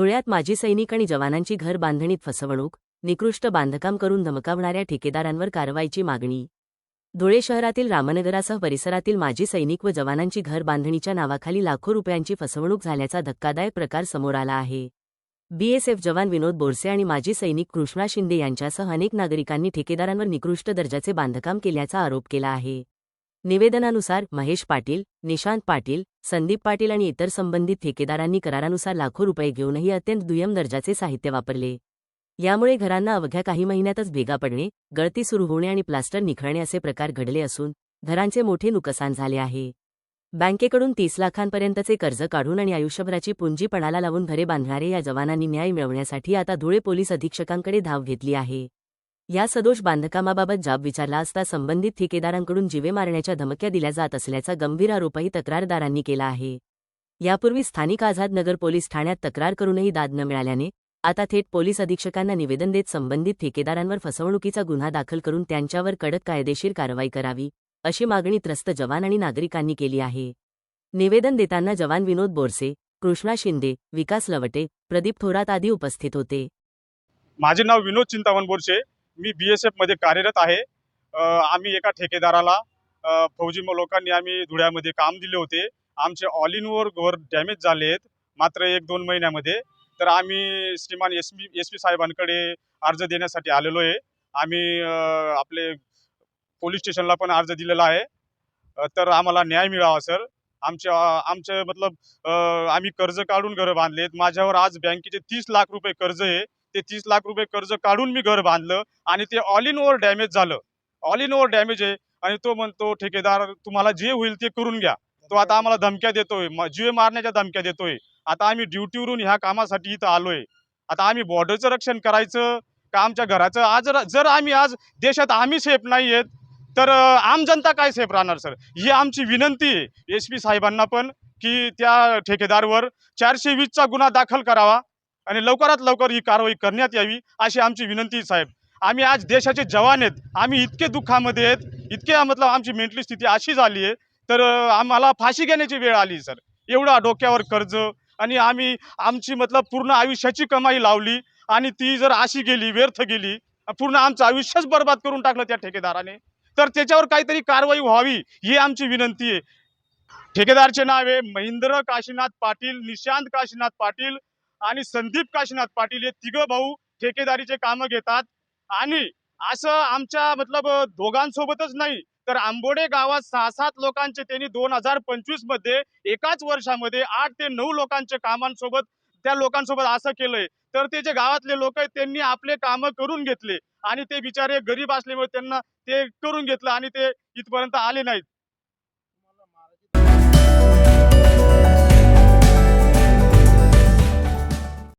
धुळ्यात माजी सैनिक आणि जवानांची घर बांधणीत फसवणूक, निकृष्ट बांधकाम करून धमकावणाऱ्या ठेकेदारांवर कारवाईची मागणी. धुळे शहरातील रामनगरासह परिसरातील माजी सैनिक व जवानांची घर बांधणीच्या नावाखाली लाखो रुपयांची फसवणूक झाल्याचा धक्कादायक प्रकार समोर आला आहे. बीएसएफ जवान विनोद बोरसे आणि माजी सैनिक कृष्णा शिंदे यांच्यासह अनेक नागरिकांनी ठेकेदारांवर निकृष्ट दर्जाचे बांधकाम केल्याचा आरोप केला आहे. निवेदनानुसार महेश पाटील, निशांत पाटील, संदीप पाटील आणि इतर संबंधित ठेकेदारांनी करारानुसार लाखो रुपये घेऊनही अत्यंत दुय्यम दर्जाचे साहित्य वापरले. यामुळे घरांना अवघ्या काही महिन्यातच भेगा पडणे, गळती सुरू होणे आणि प्लास्टर निखळणे असे प्रकार घडले असून घरांचे मोठे नुकसान झाले आहे. बँकेकडून 30 लाखांपर्यंतचे कर्ज काढून आणि आयुष्यभराची पुंजी पणाला लावून घरे बांधणारे या जवानांनी न्याय मिळवण्यासाठी आता धुळे पोलीस अधीक्षकांकडे धाव घेतली आहे. या सदोष बांधकामाबाबत जाब विचारला असता संबंधित ठेकेदारांकडून जीवे मारण्याच्या धमक्या दिल्या जात असल्याचा गंभीर आरोपही तक्रारदारांनी केला आहे. यापूर्वी स्थानिक आझादनगर पोलीस ठाण्यात तक्रार करूनही दाद न मिळाल्याने आता थेट पोलीस अधीक्षकांना निवेदन देत संबंधित ठेकेदारांवर फसवणुकीचा गुन्हा दाखल करून त्यांच्यावर कडक कायदेशीर कारवाई करावी, अशी मागणी त्रस्त जवान आणि नागरिकांनी केली आहे. निवेदन देताना जवान विनोद बोरसे, कृष्णा शिंदे, विकास लवटे, प्रदीप थोरात आदी उपस्थित होते. माझे नाव विनोद चिंतामण बोरसे. मी बीएसएफ मध्ये कार्यरत आहे. आम्ही एका ठेकेदाराला फौजी लोकांनी आम्ही धुळ्यामध्ये काम दिले होते. आमचे ऑल इन ओव्हर घर डॅमेज झाले आहेत मात्र 1-2 महिन्यामध्ये. तर आम्ही श्रीमान एसपी साहेबांकडे अर्ज देण्यासाठी आलेलो आहे. आम्ही आपले पोलीस स्टेशनला पण अर्ज दिलेला आहे. तर आम्हाला न्याय मिळावा सर. आमचे मतलब आम्ही कर्ज काढून घर बांधलेत. माझ्यावर आज बँकेचे 30 लाख रुपये कर्ज आहे. ते 30 लाख रुपये कर्ज काढून मी घर बांधलं आणि ते ऑल इन ओव्हर डॅमेज झालं. ऑल इन ओव्हर डॅमेज आहे आणि तो म्हणतो ठेकेदार तुम्हाला जे होईल ते करून घ्या. तो आता आम्हाला धमक्या देतोय, जीवे मारण्याच्या धमक्या देतोय. आता आम्ही ड्युटीवरून ह्या कामासाठी इथं आलोय. आता आम्ही बॉर्डरचं रक्षण करायचं का आमच्या घराचं? आज जर आम्ही आज देशात आम्ही सेफ नाही आहेत तर आम जनता काय सेफ राहणार सर? ही आमची विनंती आहे एसपी साहेबांना पण की त्या ठेकेदारवर 420चा गुन्हा दाखल करावा आणि लवकरात लवकर ही कारवाई करण्यात यावी अशी आमची विनंती साहेब. आम्ही आज देशाचे जवान आहेत. आम्ही इतके दुःखामध्ये आहेत, इतके मतलब आमची मेंटली स्थिती अशी झाली आहे तर आम्हाला फाशी घेण्याची वेळ आली सर. एवढा डोक्यावर कर्ज आणि आम्ही आमची मतलब पूर्ण आयुष्याची कमाई लावली आणि ती जर अशी गेली, व्यर्थ गेली, पूर्ण आमचं आयुष्यच बर्बाद करून टाकलं त्या ठेकेदाराने. तर त्याच्यावर काहीतरी कारवाई व्हावी ही आमची विनंती आहे. ठेकेदारचे नाव आहे महेंद्र काशीनाथ पाटील, निशांत काशीनाथ पाटील आणि संदीप काशीनाथ पाटील. हे तिघं भाऊ ठेकेदारीचे कामं घेतात आणि असं आमच्या मतलब दोघांसोबतच नाही तर आंबोडे गावात 6-7 लोकांचे त्यांनी 2025 मध्ये एकाच वर्षामध्ये 8 ते 9 लोकांच्या कामांसोबत त्या लोकांसोबत असं केलंय. तर ते जे गावातले लोक आहेत त्यांनी आपले कामं करून घेतले आणि ते बिचारे गरीब असल्यामुळे त्यांना ते करून घेतलं आणि ते इथपर्यंत आले नाहीत.